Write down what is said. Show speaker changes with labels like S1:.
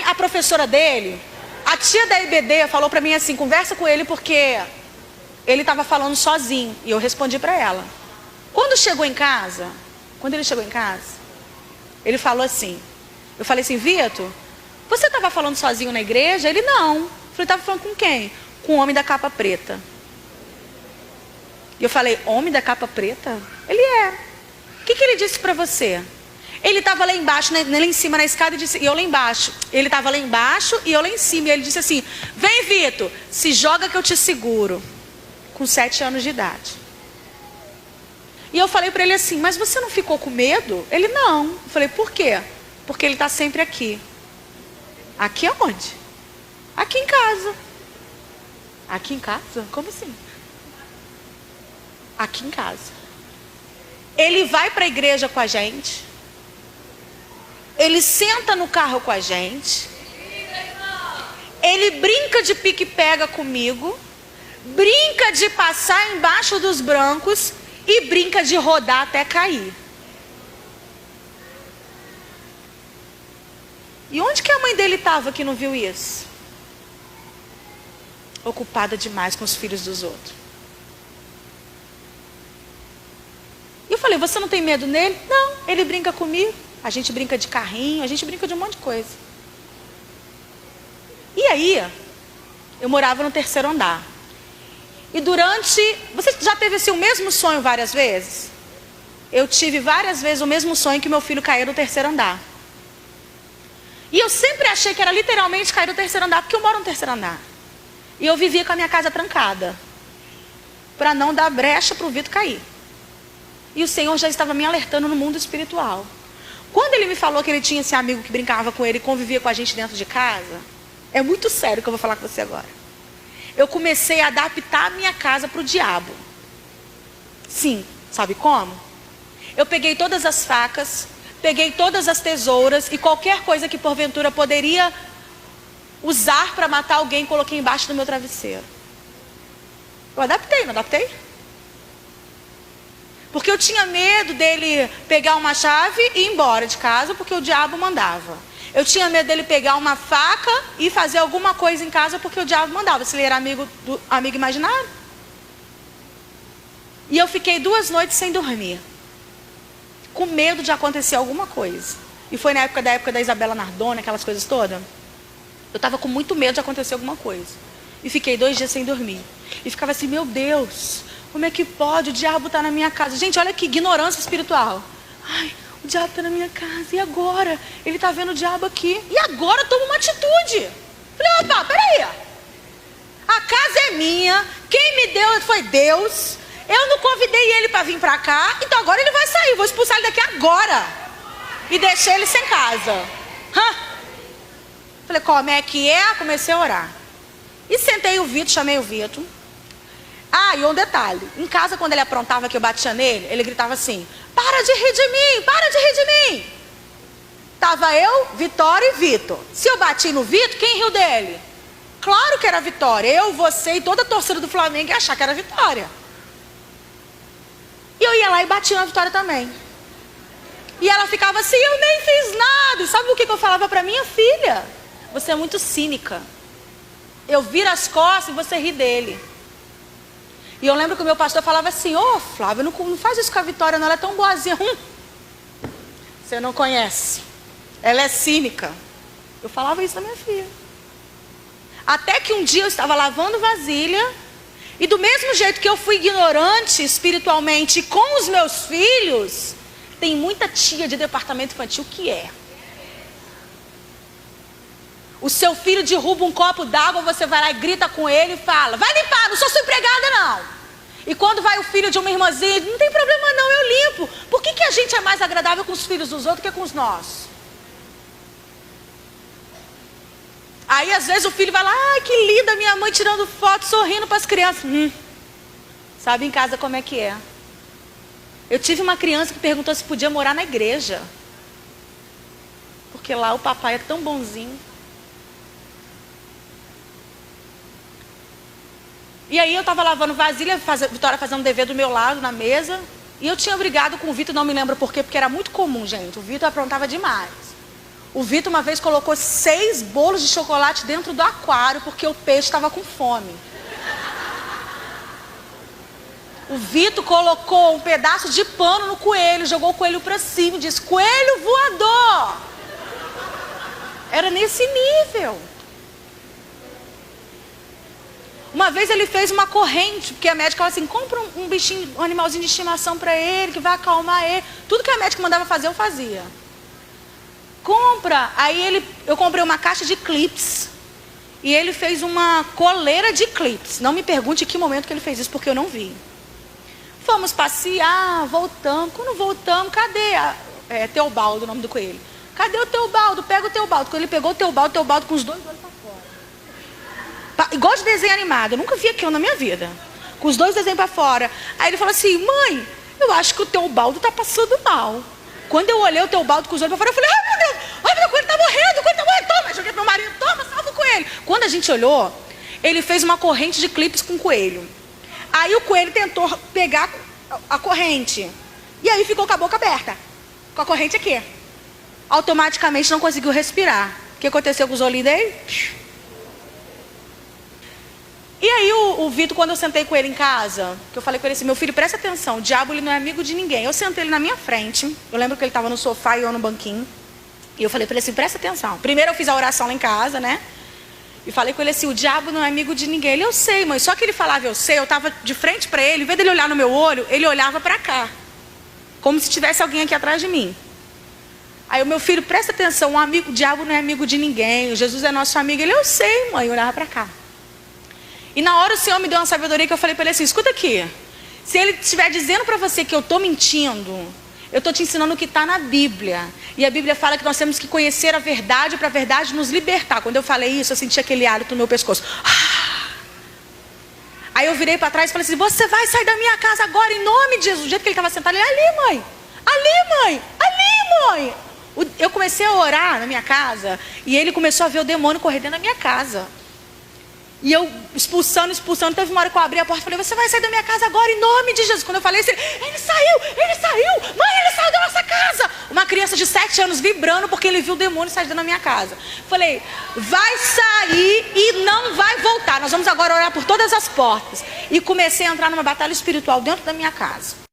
S1: a professora dele, a tia da EBD, falou pra mim assim, conversa com ele porque ele estava falando sozinho. E eu respondi pra ela. Quando ele chegou em casa, ele falou assim, eu falei assim, Vitor, você estava falando sozinho na igreja? Ele, não. Eu falei, estava falando com quem? Com o homem da capa preta. E eu falei, homem da capa preta? Ele é. O que ele disse pra você? Ele estava lá embaixo, lá em cima na escada e eu lá embaixo. Ele estava lá embaixo e eu lá em cima. E ele disse assim, vem Vitor, se joga que eu te seguro. Com 7 anos de idade. E eu falei para ele assim, mas você não ficou com medo? Ele, não. Eu falei, por quê? Porque ele está sempre aqui. Aqui aonde? Aqui em casa. Aqui em casa? Como assim? Aqui em casa. Ele vai para a igreja com a gente. Ele senta no carro com a gente. Ele brinca de pique-pega comigo. Brinca de passar embaixo dos brancos. E brinca de rodar até cair. E onde que a mãe dele estava que não viu isso? Ocupada demais com os filhos dos outros. E eu falei, você não tem medo nele? Não, ele brinca comigo. A gente brinca de carrinho, a gente brinca de um monte de coisa. E aí, eu morava no 3º andar. E você já teve assim, o mesmo sonho várias vezes? Eu tive várias vezes o mesmo sonho que meu filho caiu no 3º andar. E eu sempre achei que era literalmente cair no 3º andar, porque eu moro no 3º andar. E eu vivia com a minha casa trancada. Para não dar brecha para o Vitor cair. E o Senhor já estava me alertando no mundo espiritual. Quando ele me falou que ele tinha esse amigo que brincava com ele e convivia com a gente dentro de casa, é muito sério o que eu vou falar com você agora. Eu comecei a adaptar a minha casa para o diabo. Sim, sabe como? Eu peguei todas as facas, peguei todas as tesouras e qualquer coisa que porventura poderia usar para matar alguém, coloquei embaixo do meu travesseiro. Eu adaptei, não adaptei? Porque eu tinha medo dele pegar uma chave e ir embora de casa, porque o diabo mandava. Eu tinha medo dele pegar uma faca e fazer alguma coisa em casa, porque o diabo mandava, se ele era amigo imaginário. E eu fiquei 2 noites sem dormir, com medo de acontecer alguma coisa. E foi na época da Isabela Nardoni, aquelas coisas todas. Eu estava com muito medo de acontecer alguma coisa. E fiquei 2 dias sem dormir. E ficava assim, meu Deus, como é que pode? O diabo está na minha casa. Gente, olha que ignorância espiritual. Ai, o diabo está na minha casa. E agora? Ele está vendo o diabo aqui. E agora toma uma atitude. Falei, opa, peraí. A casa é minha. Quem me deu foi Deus. Eu não convidei ele para vir para cá. Então agora ele vai sair. Vou expulsar ele daqui agora. E deixei ele sem casa. Falei, como é que é? Comecei a orar. E sentei o Vitor, chamei o Vitor. Ah, e um detalhe. Em casa, quando ele aprontava que eu batia nele, ele gritava assim, para de rir de mim, para de rir de mim. Tava eu, Vitória e Vitor. Se eu bati no Vitor, quem riu dele? Claro que era a Vitória. Eu, você e toda a torcida do Flamengo ia achar que era a Vitória. E eu ia lá e batia na Vitória também. E ela ficava assim, eu nem fiz nada. E sabe o que eu falava para minha filha? Você é muito cínica. Eu viro as costas e você ri dele. E eu lembro que o meu pastor falava assim, ô Flávio, não faz isso com a Vitória, não, ela é tão boazinha. Você não conhece. Ela é cínica. Eu falava isso da minha filha. Até que um dia eu estava lavando vasilha, e do mesmo jeito que eu fui ignorante espiritualmente com os meus filhos, tem muita tia de departamento infantil que é. O seu filho derruba um copo d'água, você vai lá e grita com ele e fala, vai limpar, não sou sua empregada não. E quando vai o filho de uma irmãzinha, não tem problema não, eu limpo. Por que a gente é mais agradável com os filhos dos outros que com os nossos? Aí às vezes o filho vai lá, ai que linda minha mãe tirando foto, sorrindo para as crianças. Sabe em casa como é que é? Eu tive uma criança que perguntou se podia morar na igreja. Porque lá o papai é tão bonzinho. E aí eu estava lavando vasilha, Vitória fazendo dever do meu lado, na mesa. E eu tinha brigado com o Vitor, não me lembro por quê, porque era muito comum, gente. O Vitor aprontava demais. O Vitor uma vez colocou 6 bolos de chocolate dentro do aquário porque o peixe estava com fome. O Vitor colocou um pedaço de pano no coelho, jogou o coelho para cima e disse: coelho voador! Era nesse nível. Uma vez ele fez uma corrente, porque a médica falou assim: compra um bichinho, um animalzinho de estimação para ele, que vai acalmar ele. Tudo que a médica mandava fazer, eu fazia. Compra. Aí eu comprei uma caixa de clips. E ele fez uma coleira de clips. Não me pergunte em que momento que ele fez isso, porque eu não vi. Fomos passear, voltamos. Quando voltamos, cadê Teobaldo, o nome do coelho? Cadê o Teobaldo? Pega o Teobaldo. Quando ele pegou o Teobaldo com os 2 olhos para fora. Igual de desenho animado. Eu nunca vi aquilo na minha vida. Com os 2 desenhos para fora. Aí ele falou assim: mãe, eu acho que o Teobaldo está passando mal. Quando eu olhei o Teobaldo com os olhos para fora, eu falei: ai meu Deus, ai meu coelho está morrendo, o coelho está morrendo. Toma, joguei pro meu marido, toma, salva o coelho. Quando a gente olhou, ele fez uma corrente de clipes com o coelho. Aí o coelho tentou pegar a corrente. E aí ficou com a boca aberta. Com a corrente aqui. Automaticamente não conseguiu respirar. O que aconteceu com os olhinhos dele? E aí o Vitor, quando eu sentei com ele em casa, que eu falei com ele assim: meu filho, presta atenção, o diabo ele não é amigo de ninguém. Eu sentei ele na minha frente. Eu lembro que ele estava no sofá e eu no banquinho. E eu falei para ele assim: presta atenção. Primeiro eu fiz a oração lá em casa, né? E falei com ele assim: o diabo não é amigo de ninguém. Ele: eu sei, mãe. Só que ele falava eu sei, eu estava de frente para ele. Em vez dele olhar no meu olho, ele olhava para cá. Como se tivesse alguém aqui atrás de mim. Aí o meu filho: presta atenção, o diabo não é amigo de ninguém. Jesus é nosso amigo. Ele: eu sei, mãe. Eu olhava para cá. E na hora o Senhor me deu uma sabedoria que eu falei para ele assim: escuta aqui. Se ele estiver dizendo para você que eu estou mentindo, eu estou te ensinando o que está na Bíblia. E a Bíblia fala que nós temos que conhecer a verdade para a verdade nos libertar. Quando eu falei isso, eu senti aquele hálito no meu pescoço. Aí eu virei para trás e falei assim: você vai sair da minha casa agora em nome de Jesus. Do jeito que ele estava sentado, ele: ali, mãe. Ali, mãe. Ali, mãe. Eu comecei a orar na minha casa e ele começou a ver o demônio correr dentro da minha casa. E eu expulsando. Teve uma hora que eu abri a porta e falei: você vai sair da minha casa agora em nome de Jesus. Quando eu falei isso, ele saiu. Mãe, ele saiu da nossa casa. Uma criança de 7 anos vibrando porque ele viu o demônio sair da minha casa. Falei: vai sair e não vai voltar. Nós vamos agora orar por todas as portas. E comecei a entrar numa batalha espiritual dentro da minha casa.